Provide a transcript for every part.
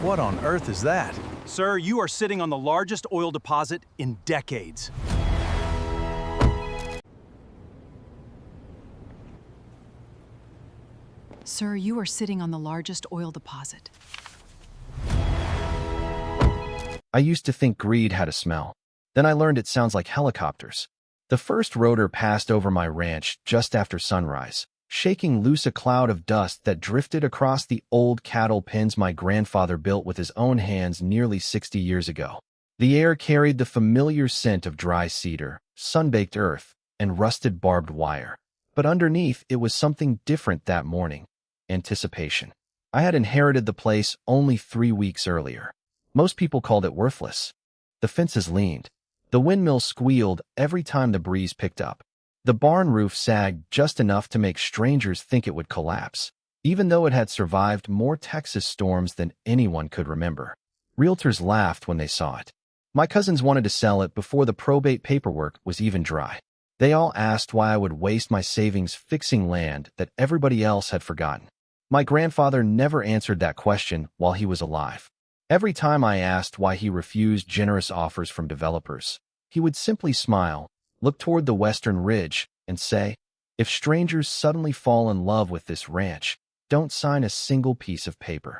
What on earth is that? Sir, you are sitting on the largest oil deposit in decades. Sir, you are sitting on the largest oil deposit. I used to think greed had a smell. Then I learned it sounds like helicopters. The first rotor passed over my ranch just after sunrise, shaking loose a cloud of dust that drifted across the old cattle pens my grandfather built with his own hands nearly 60 years ago. The air carried the familiar scent of dry cedar, sun-baked earth, and rusted barbed wire. But underneath, it was something different that morning. Anticipation. I had inherited the place only 3 weeks earlier. Most people called it worthless. The fences leaned. The windmill squealed every time the breeze picked up. The barn roof sagged just enough to make strangers think it would collapse, even though it had survived more Texas storms than anyone could remember. Realtors laughed when they saw it. My cousins wanted to sell it before the probate paperwork was even dry. They all asked why I would waste my savings fixing land that everybody else had forgotten. My grandfather never answered that question while he was alive. Every time I asked why he refused generous offers from developers, he would simply smile, look toward the western ridge, and say, "If strangers suddenly fall in love with this ranch, don't sign a single piece of paper."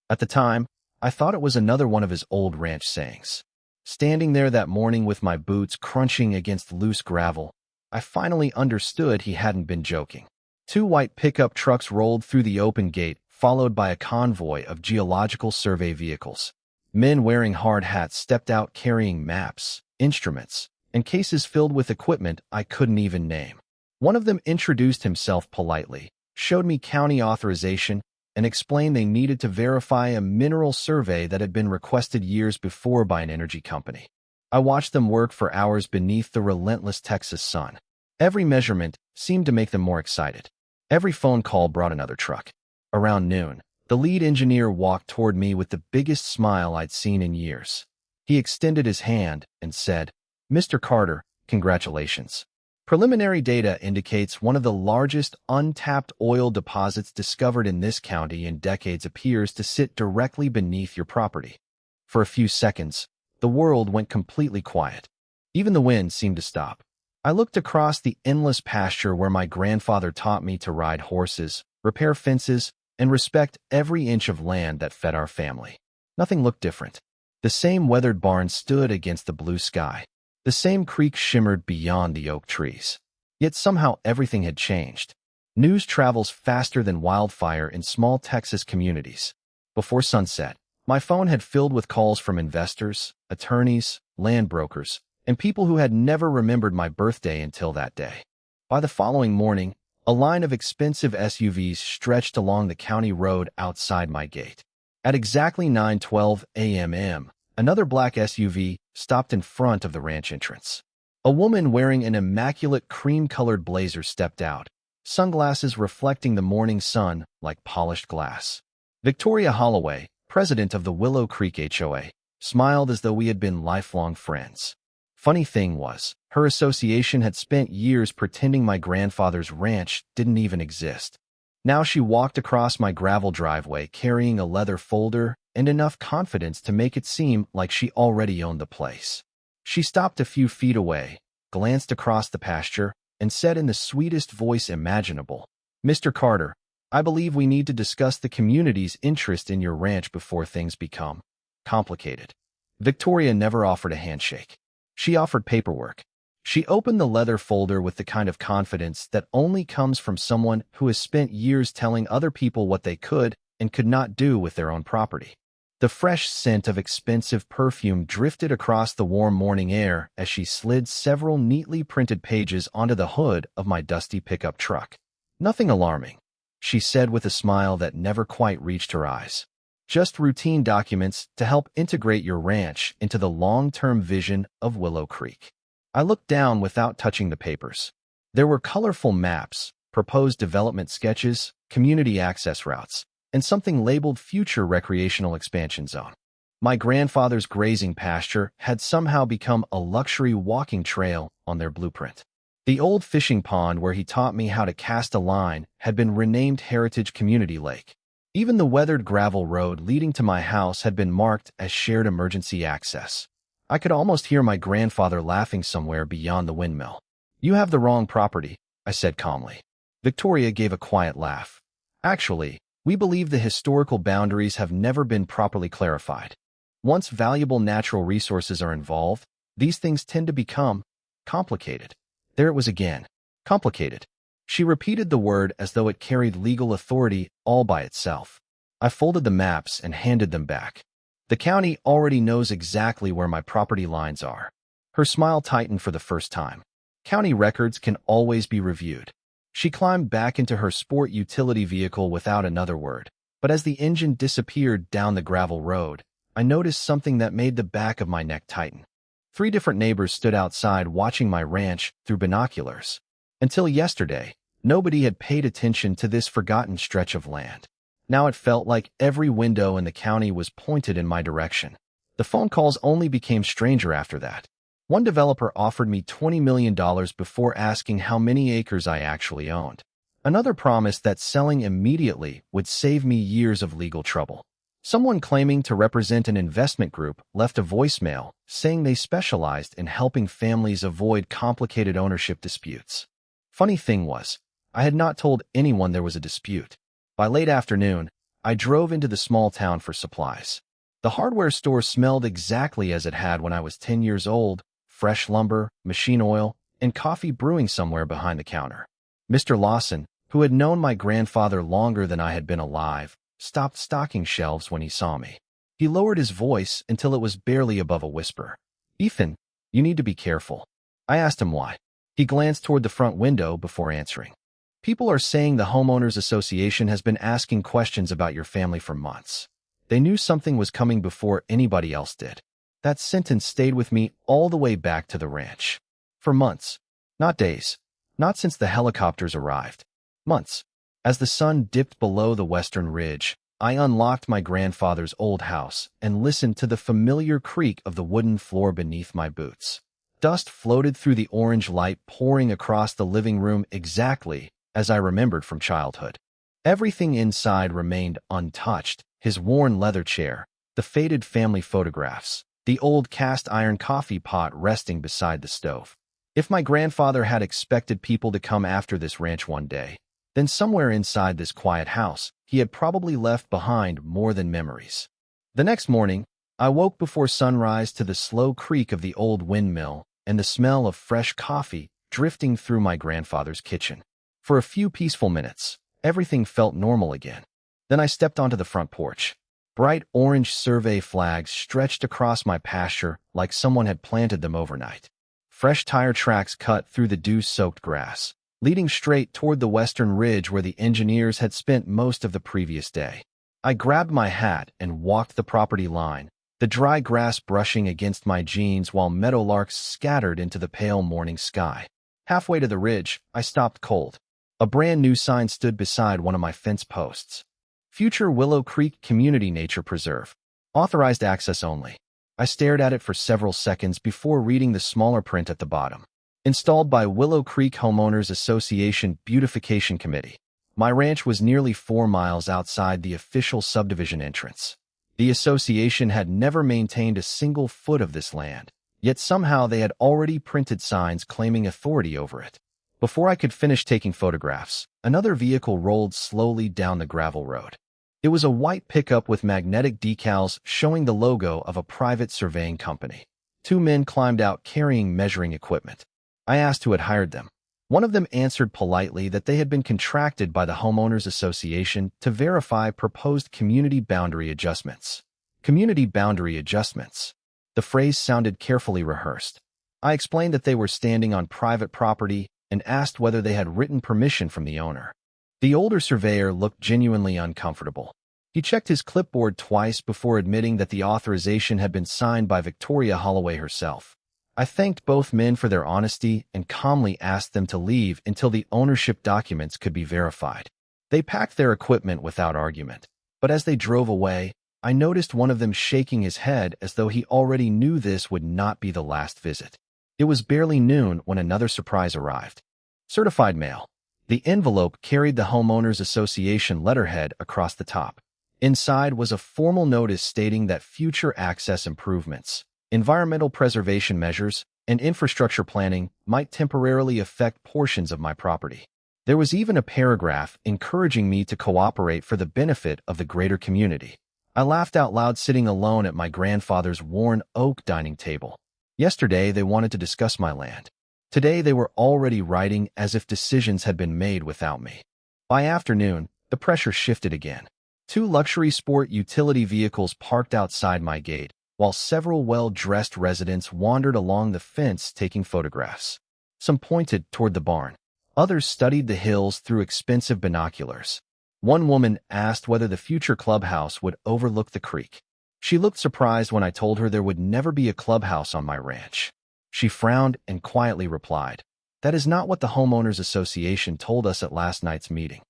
At the time, I thought it was another one of his old ranch sayings. Standing there that morning with my boots crunching against loose gravel, I finally understood he hadn't been joking. 2 white pickup trucks rolled through the open gate, followed by a convoy of geological survey vehicles. Men wearing hard hats stepped out carrying maps, instruments, and cases filled with equipment I couldn't even name. One of them introduced himself politely, showed me county authorization, and explained they needed to verify a mineral survey that had been requested years before by an energy company. I watched them work for hours beneath the relentless Texas sun. Every measurement seemed to make them more excited. Every phone call brought another truck. Around noon, the lead engineer walked toward me with the biggest smile I'd seen in years. He extended his hand and said, "Mr. Carter, congratulations. Preliminary data indicates one of the largest untapped oil deposits discovered in this county in decades appears to sit directly beneath your property." For a few seconds, the world went completely quiet. Even the wind seemed to stop. I looked across the endless pasture where my grandfather taught me to ride horses, repair fences, and respect every inch of land that fed our family. Nothing looked different. The same weathered barn stood against the blue sky. The same creek shimmered beyond the oak trees. Yet somehow everything had changed. News travels faster than wildfire in small Texas communities. Before sunset, my phone had filled with calls from investors, attorneys, land brokers, and people who had never remembered my birthday until that day. By the following morning, a line of expensive SUVs stretched along the county road outside my gate. At exactly 9:12 a.m., another black SUV stopped in front of the ranch entrance. A woman wearing an immaculate cream-colored blazer stepped out, sunglasses reflecting the morning sun like polished glass. Victoria Holloway, president of the Willow Creek HOA, smiled as though we had been lifelong friends. Funny thing was, her association had spent years pretending my grandfather's ranch didn't even exist. Now she walked across my gravel driveway carrying a leather folder and enough confidence to make it seem like she already owned the place. She stopped a few feet away, glanced across the pasture, and said in the sweetest voice imaginable, "Mr. Carter, I believe we need to discuss the community's interest in your ranch before things become complicated." Victoria never offered a handshake. She offered paperwork. She opened the leather folder with the kind of confidence that only comes from someone who has spent years telling other people what they could and could not do with their own property. The fresh scent of expensive perfume drifted across the warm morning air as she slid several neatly printed pages onto the hood of my dusty pickup truck. "Nothing alarming," she said with a smile that never quite reached her eyes. "Just routine documents to help integrate your ranch into the long-term vision of Willow Creek." I looked down without touching the papers. There were colorful maps, proposed development sketches, community access routes, and something labeled Future Recreational Expansion Zone. My grandfather's grazing pasture had somehow become a luxury walking trail on their blueprint. The old fishing pond where he taught me how to cast a line had been renamed Heritage Community Lake. Even the weathered gravel road leading to my house had been marked as shared emergency access. I could almost hear my grandfather laughing somewhere beyond the windmill. "You have the wrong property," I said calmly. Victoria gave a quiet laugh. "Actually, we believe the historical boundaries have never been properly clarified. Once valuable natural resources are involved, these things tend to become complicated." There it was again. Complicated. She repeated the word as though it carried legal authority all by itself. I folded the maps and handed them back. "The county already knows exactly where my property lines are." Her smile tightened for the first time. "County records can always be reviewed." She climbed back into her sport utility vehicle without another word. But as the engine disappeared down the gravel road, I noticed something that made the back of my neck tighten. 3 different neighbors stood outside watching my ranch through binoculars. Until yesterday, nobody had paid attention to this forgotten stretch of land. Now it felt like every window in the county was pointed in my direction. The phone calls only became stranger after that. One developer offered me $20 million before asking how many acres I actually owned. Another promised that selling immediately would save me years of legal trouble. Someone claiming to represent an investment group left a voicemail saying they specialized in helping families avoid complicated ownership disputes. Funny thing was, I had not told anyone there was a dispute. By late afternoon, I drove into the small town for supplies. The hardware store smelled exactly as it had when I was 10 years old: fresh lumber, machine oil, and coffee brewing somewhere behind the counter. Mr. Lawson, who had known my grandfather longer than I had been alive, stopped stocking shelves when he saw me. He lowered his voice until it was barely above a whisper. "Ethan, you need to be careful." I asked him why. He glanced toward the front window before answering. "People are saying the Homeowners Association has been asking questions about your family for months. They knew something was coming before anybody else did." That sentence stayed with me all the way back to the ranch. For months. Not days. Not since the helicopters arrived. Months. As the sun dipped below the western ridge, I unlocked my grandfather's old house and listened to the familiar creak of the wooden floor beneath my boots. Dust floated through the orange light pouring across the living room exactly as I remembered from childhood. Everything inside remained untouched: his worn leather chair, the faded family photographs, the old cast-iron coffee pot resting beside the stove. If my grandfather had expected people to come after this ranch one day, then somewhere inside this quiet house, he had probably left behind more than memories. The next morning, I woke before sunrise to the slow creak of the old windmill and the smell of fresh coffee drifting through my grandfather's kitchen. For a few peaceful minutes, everything felt normal again. Then I stepped onto the front porch. Bright orange survey flags stretched across my pasture like someone had planted them overnight. Fresh tire tracks cut through the dew-soaked grass, leading straight toward the western ridge where the engineers had spent most of the previous day. I grabbed my hat and walked the property line, the dry grass brushing against my jeans while meadowlarks scattered into the pale morning sky. Halfway to the ridge, I stopped cold. A brand new sign stood beside one of my fence posts. "Future Willow Creek Community Nature Preserve. Authorized access only." I stared at it for several seconds before reading the smaller print at the bottom. "Installed by Willow Creek Homeowners Association Beautification Committee." My ranch was nearly 4 miles outside the official subdivision entrance. The association had never maintained a single foot of this land, yet somehow they had already printed signs claiming authority over it. Before I could finish taking photographs, another vehicle rolled slowly down the gravel road. It was a white pickup with magnetic decals showing the logo of a private surveying company. 2 men climbed out carrying measuring equipment. I asked who had hired them. One of them answered politely that they had been contracted by the Homeowners Association to verify proposed community boundary adjustments. Community boundary adjustments. The phrase sounded carefully rehearsed. I explained that they were standing on private property and asked whether they had written permission from the owner. The older surveyor looked genuinely uncomfortable. He checked his clipboard twice before admitting that the authorization had been signed by Victoria Holloway herself. I thanked both men for their honesty and calmly asked them to leave until the ownership documents could be verified. They packed their equipment without argument, but as they drove away, I noticed one of them shaking his head as though he already knew this would not be the last visit. It was barely noon when another surprise arrived. Certified mail. The envelope carried the Homeowners Association letterhead across the top. Inside was a formal notice stating that future access improvements, environmental preservation measures, and infrastructure planning might temporarily affect portions of my property. There was even a paragraph encouraging me to cooperate for the benefit of the greater community. I laughed out loud sitting alone at my grandfather's worn oak dining table. Yesterday, they wanted to discuss my land. Today, they were already writing as if decisions had been made without me. By afternoon, the pressure shifted again. 2 luxury sport utility vehicles parked outside my gate, while several well-dressed residents wandered along the fence taking photographs. Some pointed toward the barn. Others studied the hills through expensive binoculars. One woman asked whether the future clubhouse would overlook the creek. She looked surprised when I told her there would never be a clubhouse on my ranch. She frowned and quietly replied, "That is not what the Homeowners Association told us at last night's meeting."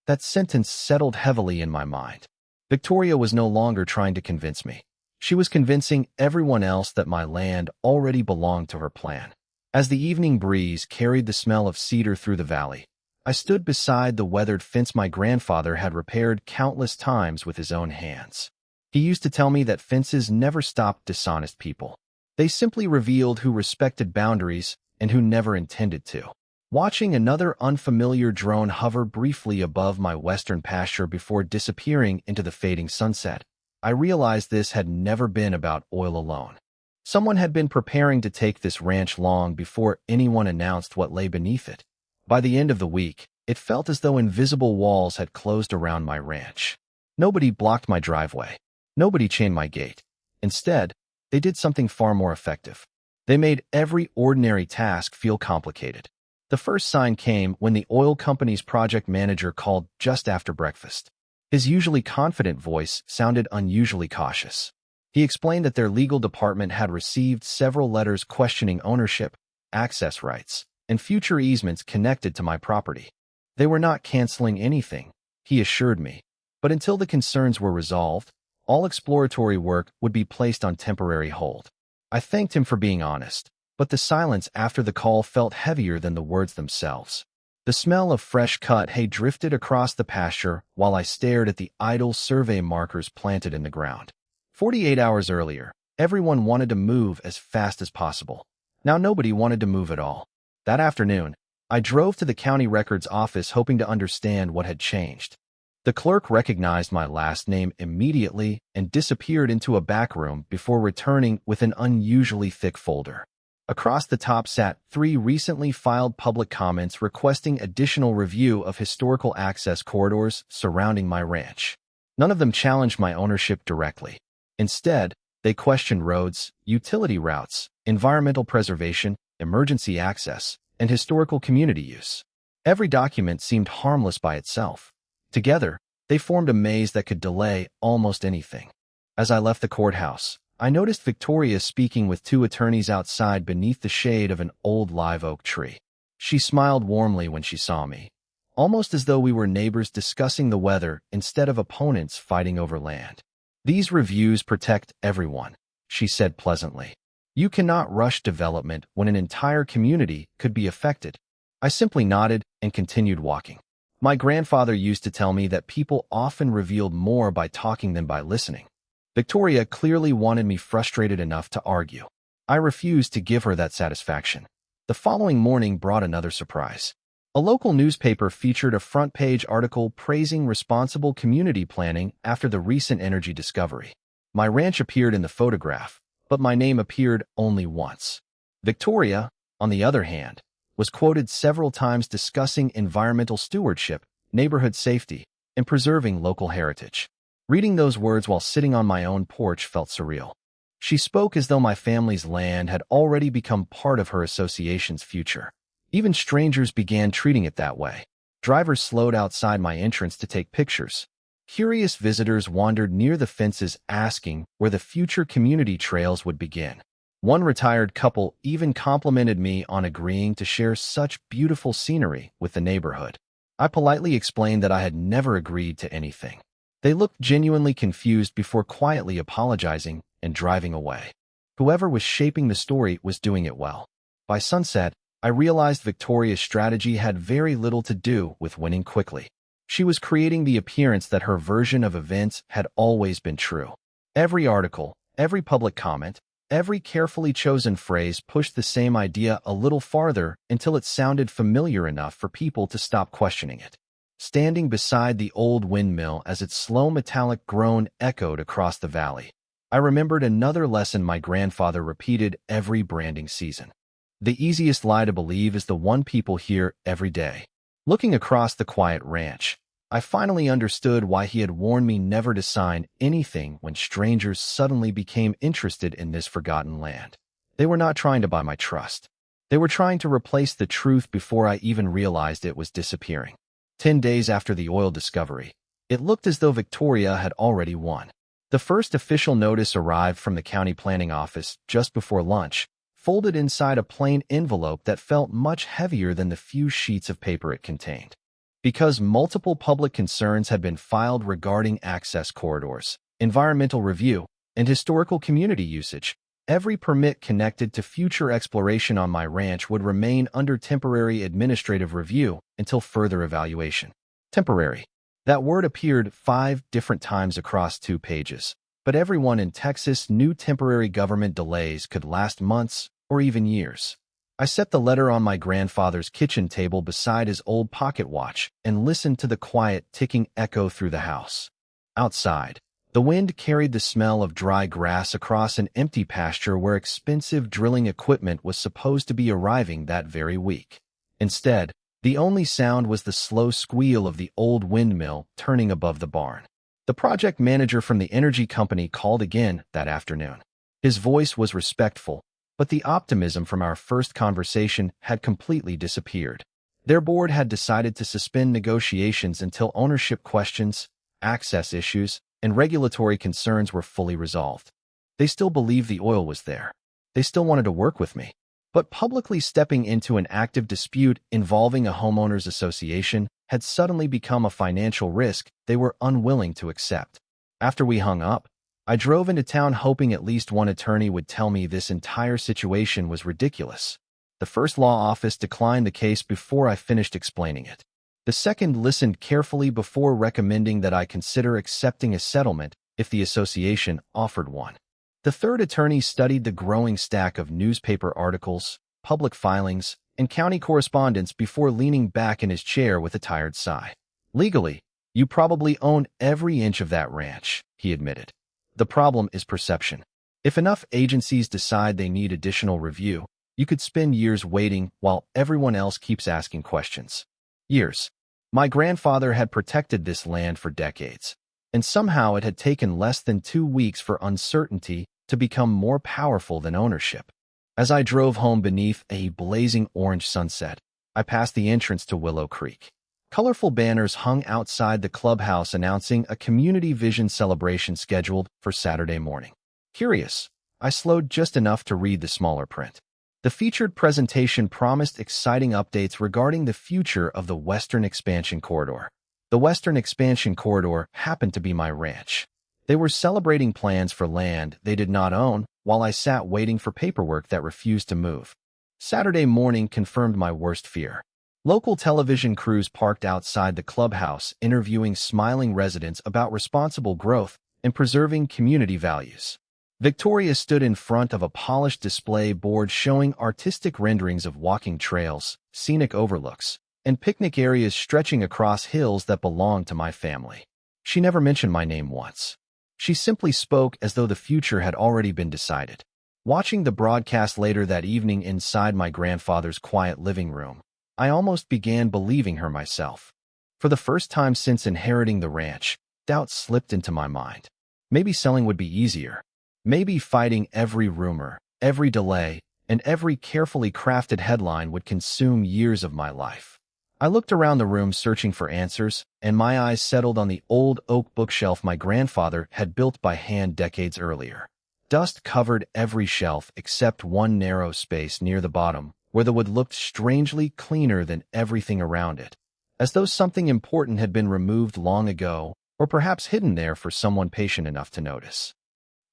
That sentence settled heavily in my mind. Victoria was no longer trying to convince me. She was convincing everyone else that my land already belonged to her plan. As the evening breeze carried the smell of cedar through the valley, I stood beside the weathered fence my grandfather had repaired countless times with his own hands. He used to tell me that fences never stopped dishonest people. They simply revealed who respected boundaries and who never intended to. Watching another unfamiliar drone hover briefly above my western pasture before disappearing into the fading sunset, I realized this had never been about oil alone. Someone had been preparing to take this ranch long before anyone announced what lay beneath it. By the end of the week, it felt as though invisible walls had closed around my ranch. Nobody blocked my driveway. Nobody chained my gate. Instead, they did something far more effective. They made every ordinary task feel complicated. The first sign came when the oil company's project manager called just after breakfast. His usually confident voice sounded unusually cautious. He explained that their legal department had received several letters questioning ownership, access rights, and future easements connected to my property. They were not canceling anything, he assured me, but until the concerns were resolved, all exploratory work would be placed on temporary hold. I thanked him for being honest, but the silence after the call felt heavier than the words themselves. The smell of fresh cut hay drifted across the pasture while I stared at the idle survey markers planted in the ground. 48 hours earlier, everyone wanted to move as fast as possible. Now nobody wanted to move at all. That afternoon, I drove to the county records office hoping to understand what had changed. The clerk recognized my last name immediately and disappeared into a back room before returning with an unusually thick folder. Across the top sat 3 recently filed public comments requesting additional review of historical access corridors surrounding my ranch. None of them challenged my ownership directly. Instead, they questioned roads, utility routes, environmental preservation, emergency access, and historical community use. Every document seemed harmless by itself. Together, they formed a maze that could delay almost anything. As I left the courthouse, I noticed Victoria speaking with 2 attorneys outside beneath the shade of an old live oak tree. She smiled warmly when she saw me, almost as though we were neighbors discussing the weather instead of opponents fighting over land. "These reviews protect everyone," she said pleasantly. "You cannot rush development when an entire community could be affected." I simply nodded and continued walking. My grandfather used to tell me that people often revealed more by talking than by listening. Victoria clearly wanted me frustrated enough to argue. I refused to give her that satisfaction. The following morning brought another surprise. A local newspaper featured a front-page article praising responsible community planning after the recent energy discovery. My ranch appeared in the photograph, but my name appeared only once. Victoria, on the other hand, was quoted several times discussing environmental stewardship, neighborhood safety, and preserving local heritage. Reading those words while sitting on my own porch felt surreal. She spoke as though my family's land had already become part of her association's future. Even strangers began treating it that way. Drivers slowed outside my entrance to take pictures. Curious visitors wandered near the fences asking where the future community trails would begin. One retired couple even complimented me on agreeing to share such beautiful scenery with the neighborhood. I politely explained that I had never agreed to anything. They looked genuinely confused before quietly apologizing and driving away. Whoever was shaping the story was doing it well. By sunset, I realized Victoria's strategy had very little to do with winning quickly. She was creating the appearance that her version of events had always been true. Every article, every public comment, every carefully chosen phrase pushed the same idea a little farther until it sounded familiar enough for people to stop questioning it. Standing beside the old windmill as its slow metallic groan echoed across the valley, I remembered another lesson my grandfather repeated every branding season. The easiest lie to believe is the one people hear every day. Looking across the quiet ranch, I finally understood why he had warned me never to sign anything when strangers suddenly became interested in this forgotten land. They were not trying to buy my trust. They were trying to replace the truth before I even realized it was disappearing. 10 days after the oil discovery, it looked as though Victoria had already won. The first official notice arrived from the county planning office just before lunch, folded inside a plain envelope that felt much heavier than the few sheets of paper it contained. Because multiple public concerns had been filed regarding access corridors, environmental review, and historical community usage, every permit connected to future exploration on my ranch would remain under temporary administrative review until further evaluation. Temporary. That word appeared 5 different times across 2 pages, but everyone in Texas knew temporary government delays could last months or even years. I set the letter on my grandfather's kitchen table beside his old pocket watch and listened to the quiet ticking echo through the house. Outside, the wind carried the smell of dry grass across an empty pasture where expensive drilling equipment was supposed to be arriving that very week. Instead, the only sound was the slow squeal of the old windmill turning above the barn. The project manager from the energy company called again that afternoon. His voice was respectful, but the optimism from our first conversation had completely disappeared. Their board had decided to suspend negotiations until ownership questions, access issues, and regulatory concerns were fully resolved. They still believed the oil was there. They still wanted to work with me. But publicly stepping into an active dispute involving a homeowners association had suddenly become a financial risk they were unwilling to accept. After we hung up, I drove into town hoping at least one attorney would tell me this entire situation was ridiculous. The first law office declined the case before I finished explaining it. The second listened carefully before recommending that I consider accepting a settlement if the association offered one. The third attorney studied the growing stack of newspaper articles, public filings, and county correspondence before leaning back in his chair with a tired sigh. Legally, you probably own every inch of that ranch, he admitted. The problem is perception. If enough agencies decide they need additional review, you could spend years waiting while everyone else keeps asking questions. Years. My grandfather had protected this land for decades, and somehow it had taken less than 2 weeks for uncertainty to become more powerful than ownership. As I drove home beneath a blazing orange sunset, I passed the entrance to Willow Creek. Colorful banners hung outside the clubhouse announcing a community vision celebration scheduled for Saturday morning. Curious, I slowed just enough to read the smaller print. The featured presentation promised exciting updates regarding the future of the Western Expansion Corridor. The Western Expansion Corridor happened to be my ranch. They were celebrating plans for land they did not own while I sat waiting for paperwork that refused to move. Saturday morning confirmed my worst fear. Local television crews parked outside the clubhouse interviewing smiling residents about responsible growth and preserving community values. Victoria stood in front of a polished display board showing artistic renderings of walking trails, scenic overlooks, and picnic areas stretching across hills that belonged to my family. She never mentioned my name once. She simply spoke as though the future had already been decided. Watching the broadcast later that evening inside my grandfather's quiet living room, I almost began believing her myself. For the first time since inheriting the ranch, doubt slipped into my mind. Maybe selling would be easier. Maybe fighting every rumor, every delay, and every carefully crafted headline would consume years of my life. I looked around the room searching for answers, and my eyes settled on the old oak bookshelf my grandfather had built by hand decades earlier. Dust covered every shelf except one narrow space near the bottom, where the wood looked strangely cleaner than everything around it, as though something important had been removed long ago, or perhaps hidden there for someone patient enough to notice.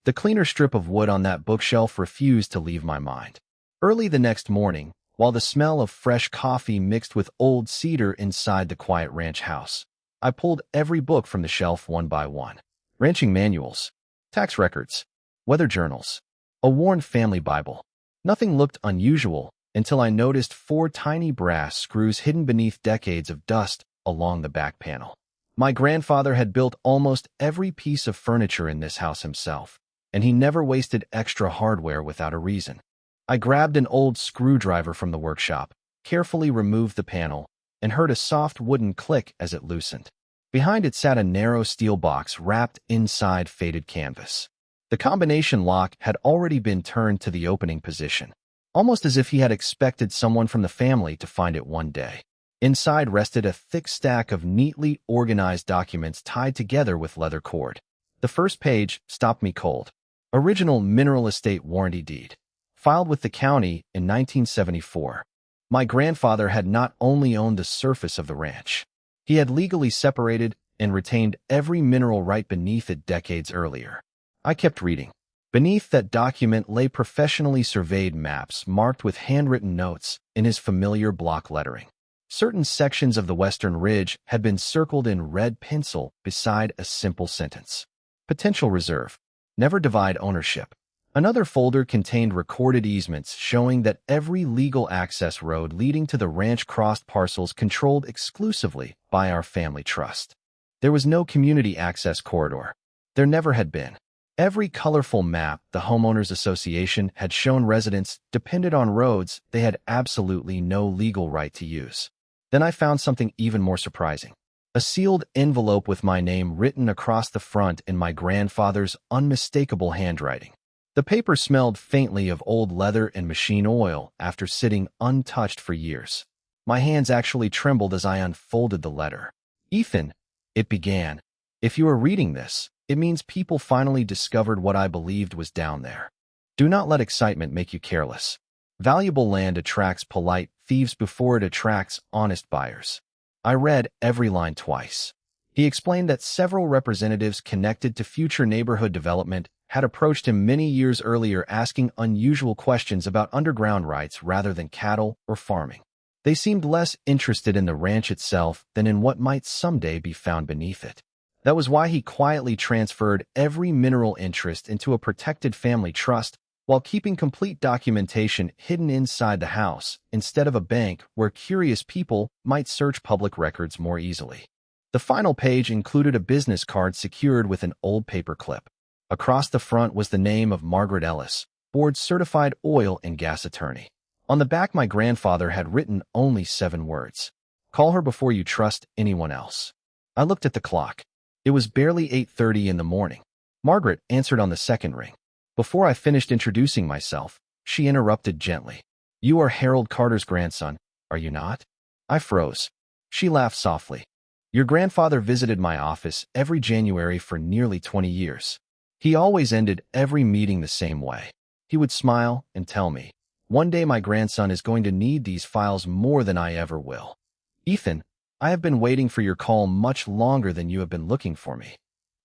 The cleaner strip of wood on that bookshelf refused to leave my mind. Early the next morning, while the smell of fresh coffee mixed with old cedar inside the quiet ranch house. I pulled every book from the shelf one by one. Ranching manuals, tax records, weather journals, a worn family Bible. Nothing looked unusual until I noticed 4 tiny brass screws hidden beneath decades of dust along the back panel. My grandfather had built almost every piece of furniture in this house himself, and he never wasted extra hardware without a reason. I grabbed an old screwdriver from the workshop, carefully removed the panel, and heard a soft wooden click as it loosened. Behind it sat a narrow steel box wrapped inside faded canvas. The combination lock had already been turned to the opening position, almost as if he had expected someone from the family to find it one day. Inside rested a thick stack of neatly organized documents tied together with leather cord. The first page stopped me cold. Original mineral estate warranty deed, filed with the county in 1974. My grandfather had not only owned the surface of the ranch, he had legally separated and retained every mineral right beneath it decades earlier. I kept reading. Beneath that document lay professionally surveyed maps marked with handwritten notes in his familiar block lettering. Certain sections of the Western Ridge had been circled in red pencil beside a simple sentence. Potential reserve. Never divide ownership. Another folder contained recorded easements showing that every legal access road leading to the ranch crossed parcels controlled exclusively by our family trust. There was no community access corridor. There never had been. Every colorful map the homeowners association had shown residents depended on roads they had absolutely no legal right to use. Then I found something even more surprising. A sealed envelope with my name written across the front in my grandfather's unmistakable handwriting. The paper smelled faintly of old leather and machine oil after sitting untouched for years. My hands actually trembled as I unfolded the letter. Ethan, it began. If you are reading this, it means people finally discovered what I believed was down there. Do not let excitement make you careless. Valuable land attracts polite thieves before it attracts honest buyers. I read every line twice. He explained that several representatives connected to future neighborhood development had approached him many years earlier asking unusual questions about underground rights rather than cattle or farming. They seemed less interested in the ranch itself than in what might someday be found beneath it. That was why he quietly transferred every mineral interest into a protected family trust while keeping complete documentation hidden inside the house instead of a bank where curious people might search public records more easily. The final page included a business card secured with an old paper clip. Across the front was the name of Margaret Ellis, board-certified oil and gas attorney. On the back, my grandfather had written only 7 words. Call her before you trust anyone else. I looked at the clock. It was barely 8:30 in the morning. Margaret answered on the second ring. Before I finished introducing myself, she interrupted gently. You are Harold Carter's grandson, are you not? I froze. She laughed softly. Your grandfather visited my office every January for nearly 20 years. He always ended every meeting the same way. He would smile and tell me, one day my grandson is going to need these files more than I ever will. Ethan, I have been waiting for your call much longer than you have been looking for me.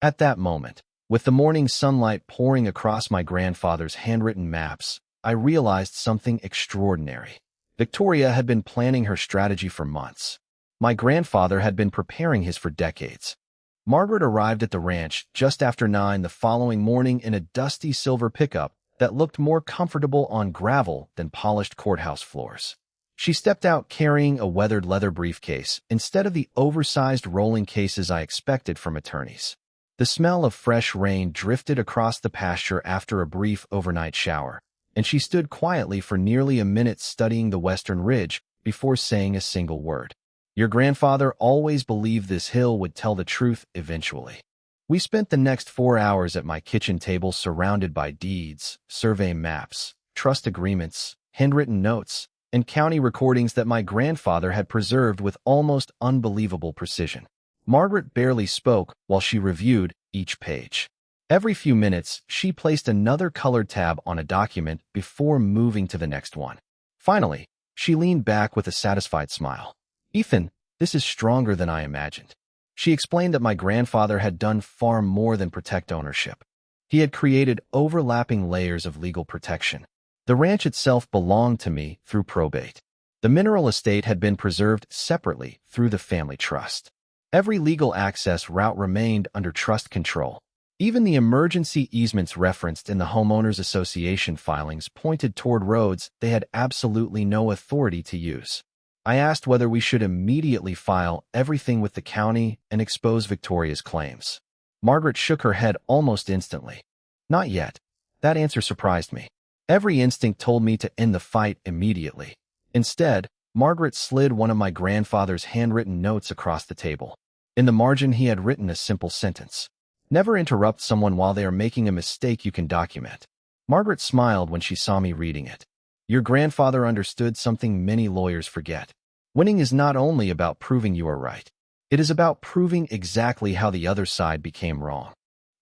At that moment, with the morning sunlight pouring across my grandfather's handwritten maps, I realized something extraordinary. Victoria had been planning her strategy for months. My grandfather had been preparing his for decades. Margaret arrived at the ranch just after 9 the following morning in a dusty silver pickup that looked more comfortable on gravel than polished courthouse floors. She stepped out carrying a weathered leather briefcase instead of the oversized rolling cases I expected from attorneys. The smell of fresh rain drifted across the pasture after a brief overnight shower, and she stood quietly for nearly a minute studying the Western Ridge before saying a single word. Your grandfather always believed this hill would tell the truth eventually. We spent the next 4 hours at my kitchen table surrounded by deeds, survey maps, trust agreements, handwritten notes, and county recordings that my grandfather had preserved with almost unbelievable precision. Margaret barely spoke while she reviewed each page. Every few minutes, she placed another colored tab on a document before moving to the next one. Finally, she leaned back with a satisfied smile. Ethan, this is stronger than I imagined. She explained that my grandfather had done far more than protect ownership. He had created overlapping layers of legal protection. The ranch itself belonged to me through probate. The mineral estate had been preserved separately through the family trust. Every legal access route remained under trust control. Even the emergency easements referenced in the homeowners association filings pointed toward roads they had absolutely no authority to use. I asked whether we should immediately file everything with the county and expose Victoria's claims. Margaret shook her head almost instantly. Not yet. That answer surprised me. Every instinct told me to end the fight immediately. Instead, Margaret slid one of my grandfather's handwritten notes across the table. In the margin, he had written a simple sentence. Never interrupt someone while they are making a mistake you can document. Margaret smiled when she saw me reading it. Your grandfather understood something many lawyers forget. Winning is not only about proving you are right. It is about proving exactly how the other side became wrong.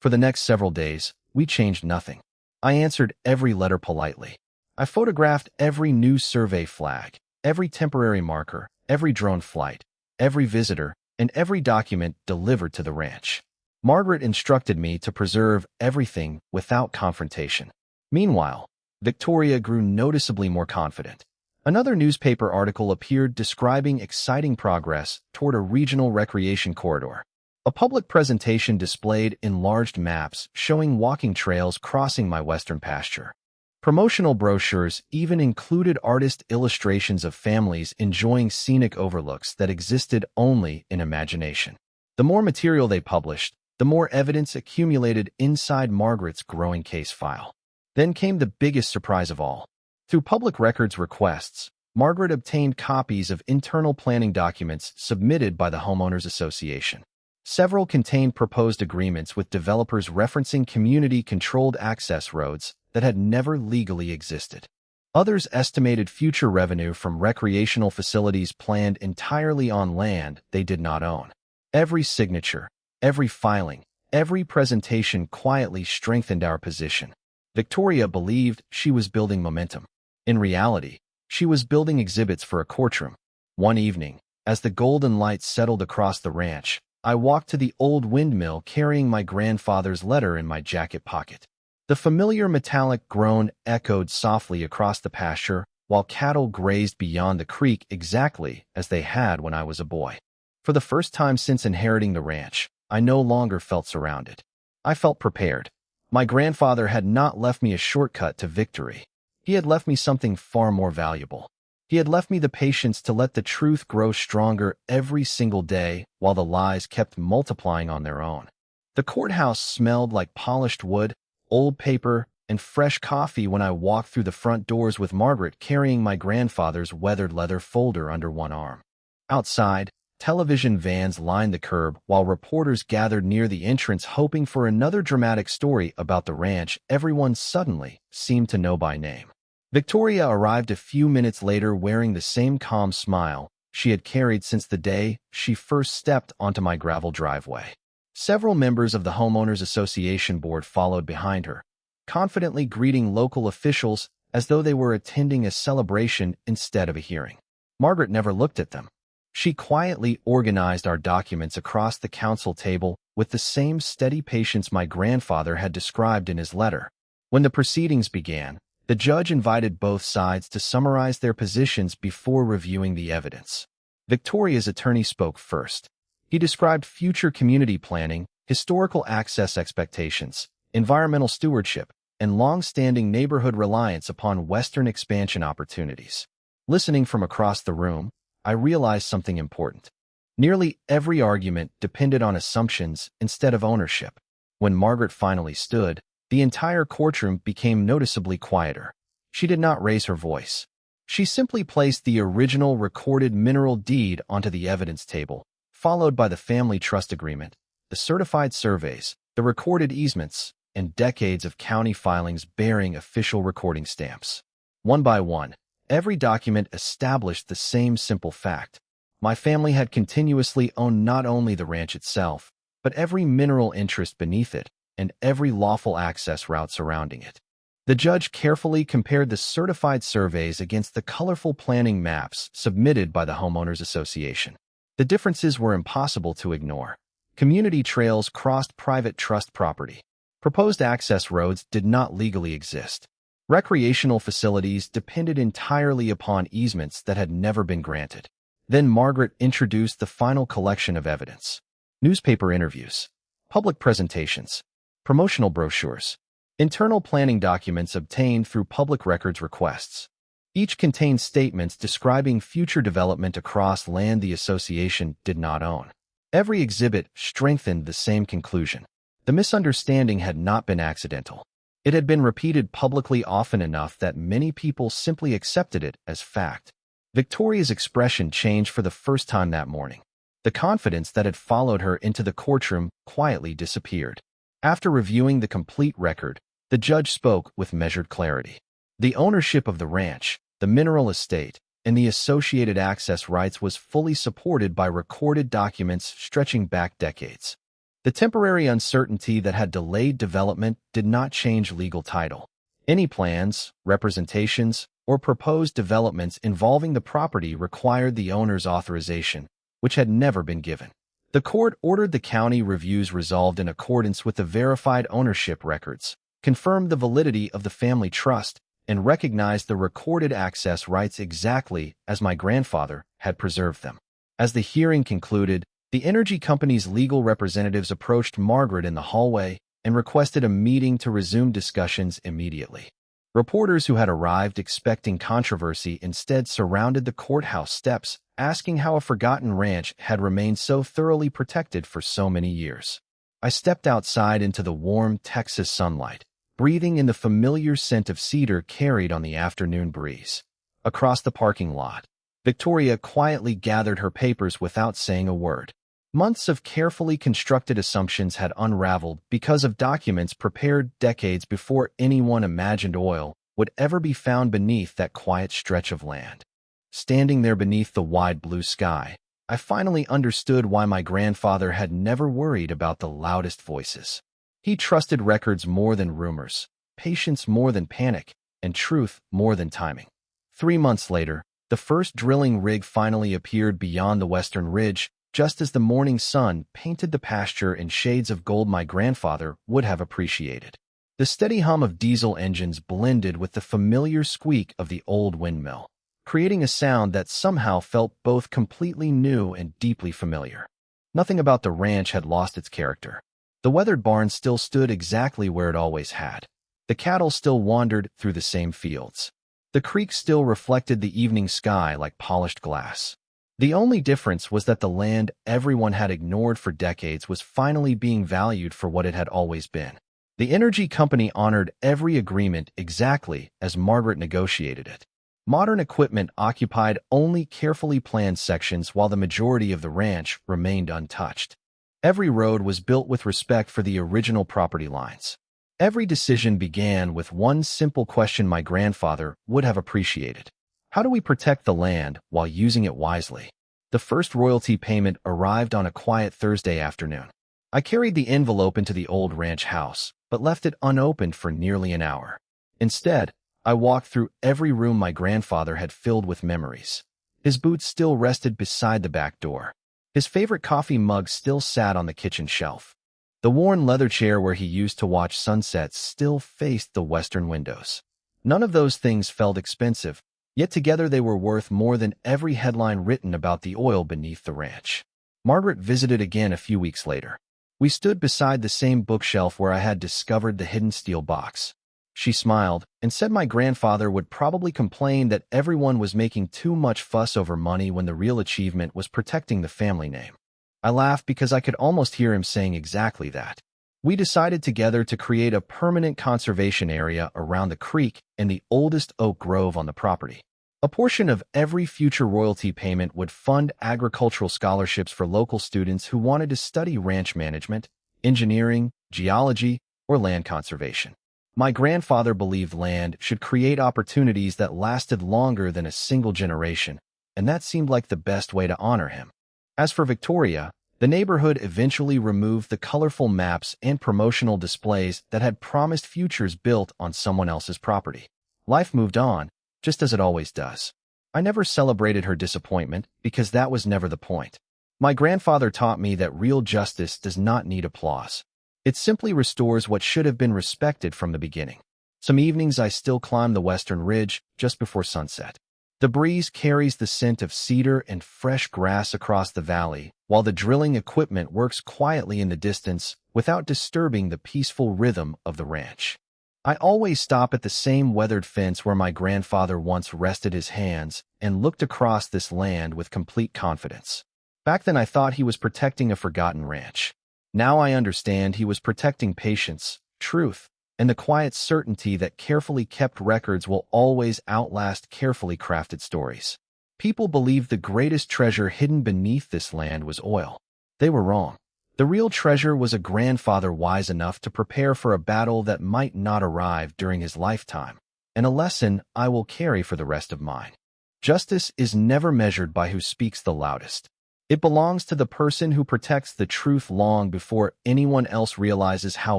For the next several days, we changed nothing. I answered every letter politely. I photographed every new survey flag, every temporary marker, every drone flight, every visitor, and every document delivered to the ranch. Margaret instructed me to preserve everything without confrontation. Meanwhile, Victoria grew noticeably more confident. Another newspaper article appeared describing exciting progress toward a regional recreation corridor. A public presentation displayed enlarged maps showing walking trails crossing my western pasture. Promotional brochures even included artist illustrations of families enjoying scenic overlooks that existed only in imagination. The more material they published, the more evidence accumulated inside Margaret's growing case file. Then came the biggest surprise of all. Through public records requests, Margaret obtained copies of internal planning documents submitted by the Homeowners Association. Several contained proposed agreements with developers referencing community-controlled access roads that had never legally existed. Others estimated future revenue from recreational facilities planned entirely on land they did not own. Every signature, every filing, every presentation quietly strengthened our position. Victoria believed she was building momentum. In reality, she was building exhibits for a courtroom. One evening, as the golden light settled across the ranch, I walked to the old windmill carrying my grandfather's letter in my jacket pocket. The familiar metallic groan echoed softly across the pasture while cattle grazed beyond the creek exactly as they had when I was a boy. For the first time since inheriting the ranch, I no longer felt surrounded. I felt prepared. My grandfather had not left me a shortcut to victory. He had left me something far more valuable. He had left me the patience to let the truth grow stronger every single day while the lies kept multiplying on their own. The courthouse smelled like polished wood, old paper, and fresh coffee when I walked through the front doors with Margaret carrying my grandfather's weathered leather folder under one arm. Outside, television vans lined the curb while reporters gathered near the entrance hoping for another dramatic story about the ranch everyone suddenly seemed to know by name. Victoria arrived a few minutes later wearing the same calm smile she had carried since the day she first stepped onto my gravel driveway. Several members of the Homeowners Association board followed behind her, confidently greeting local officials as though they were attending a celebration instead of a hearing. Margaret never looked at them. She quietly organized our documents across the council table with the same steady patience my grandfather had described in his letter. When the proceedings began, the judge invited both sides to summarize their positions before reviewing the evidence. Victoria's attorney spoke first. He described future community planning, historical access expectations, environmental stewardship, and long-standing neighborhood reliance upon Western expansion opportunities. Listening from across the room, I realized something important. Nearly every argument depended on assumptions instead of ownership. When Margaret finally stood, the entire courtroom became noticeably quieter. She did not raise her voice. She simply placed the original recorded mineral deed onto the evidence table, followed by the family trust agreement, the certified surveys, the recorded easements, and decades of county filings bearing official recording stamps. One by one, every document established the same simple fact. My family had continuously owned not only the ranch itself, but every mineral interest beneath it, and every lawful access route surrounding it. The judge carefully compared the certified surveys against the colorful planning maps submitted by the Homeowners Association. The differences were impossible to ignore. Community trails crossed private trust property. Proposed access roads did not legally exist. Recreational facilities depended entirely upon easements that had never been granted. Then Margaret introduced the final collection of evidence: newspaper interviews, public presentations, promotional brochures, internal planning documents obtained through public records requests. Each contained statements describing future development across land the association did not own. Every exhibit strengthened the same conclusion: the misunderstanding had not been accidental. It had been repeated publicly often enough that many people simply accepted it as fact. Victoria's expression changed for the first time that morning. The confidence that had followed her into the courtroom quietly disappeared. After reviewing the complete record, the judge spoke with measured clarity. The ownership of the ranch, the mineral estate, and the associated access rights was fully supported by recorded documents stretching back decades. The temporary uncertainty that had delayed development did not change legal title. Any plans, representations, or proposed developments involving the property required the owner's authorization, which had never been given. The court ordered the county reviews resolved in accordance with the verified ownership records, confirmed the validity of the family trust, and recognized the recorded access rights exactly as my grandfather had preserved them. As the hearing concluded, the energy company's legal representatives approached Margaret in the hallway and requested a meeting to resume discussions immediately. Reporters who had arrived expecting controversy instead surrounded the courthouse steps, asking how a forgotten ranch had remained so thoroughly protected for so many years. I stepped outside into the warm Texas sunlight, breathing in the familiar scent of cedar carried on the afternoon breeze. Across the parking lot, Victoria quietly gathered her papers without saying a word. Months of carefully constructed assumptions had unraveled because of documents prepared decades before anyone imagined oil would ever be found beneath that quiet stretch of land. Standing there beneath the wide blue sky, I finally understood why my grandfather had never worried about the loudest voices. He trusted records more than rumors, patience more than panic, and truth more than timing. 3 months later, the first drilling rig finally appeared beyond the western ridge, just as the morning sun painted the pasture in shades of gold my grandfather would have appreciated. The steady hum of diesel engines blended with the familiar squeak of the old windmill, creating a sound that somehow felt both completely new and deeply familiar. Nothing about the ranch had lost its character. The weathered barn still stood exactly where it always had. The cattle still wandered through the same fields. The creek still reflected the evening sky like polished glass. The only difference was that the land everyone had ignored for decades was finally being valued for what it had always been. The energy company honored every agreement exactly as Margaret negotiated it. Modern equipment occupied only carefully planned sections while the majority of the ranch remained untouched. Every road was built with respect for the original property lines. Every decision began with one simple question my grandfather would have appreciated: how do we protect the land while using it wisely? The first royalty payment arrived on a quiet Thursday afternoon. I carried the envelope into the old ranch house, but left it unopened for nearly an hour. Instead, I walked through every room my grandfather had filled with memories. His boots still rested beside the back door. His favorite coffee mug still sat on the kitchen shelf. The worn leather chair where he used to watch sunsets still faced the western windows. None of those things felt expensive, yet together they were worth more than every headline written about the oil beneath the ranch. Margaret visited again a few weeks later. We stood beside the same bookshelf where I had discovered the hidden steel box. She smiled and said my grandfather would probably complain that everyone was making too much fuss over money when the real achievement was protecting the family name. I laughed because I could almost hear him saying exactly that. We decided together to create a permanent conservation area around the creek and the oldest oak grove on the property. A portion of every future royalty payment would fund agricultural scholarships for local students who wanted to study ranch management, engineering, geology, or land conservation. My grandfather believed land should create opportunities that lasted longer than a single generation, and that seemed like the best way to honor him. As for Victoria, the neighborhood eventually removed the colorful maps and promotional displays that had promised futures built on someone else's property. Life moved on, just as it always does. I never celebrated her disappointment because that was never the point. My grandfather taught me that real justice does not need applause. It simply restores what should have been respected from the beginning. Some evenings I still climb the western ridge just before sunset. The breeze carries the scent of cedar and fresh grass across the valley, while the drilling equipment works quietly in the distance without disturbing the peaceful rhythm of the ranch. I always stop at the same weathered fence where my grandfather once rested his hands and looked across this land with complete confidence. Back then I thought he was protecting a forgotten ranch. Now I understand he was protecting patience, truth, and the quiet certainty that carefully kept records will always outlast carefully crafted stories. People believed the greatest treasure hidden beneath this land was oil. They were wrong. The real treasure was a grandfather wise enough to prepare for a battle that might not arrive during his lifetime, and a lesson I will carry for the rest of mine. Justice is never measured by who speaks the loudest. It belongs to the person who protects the truth long before anyone else realizes how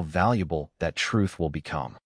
valuable that truth will become.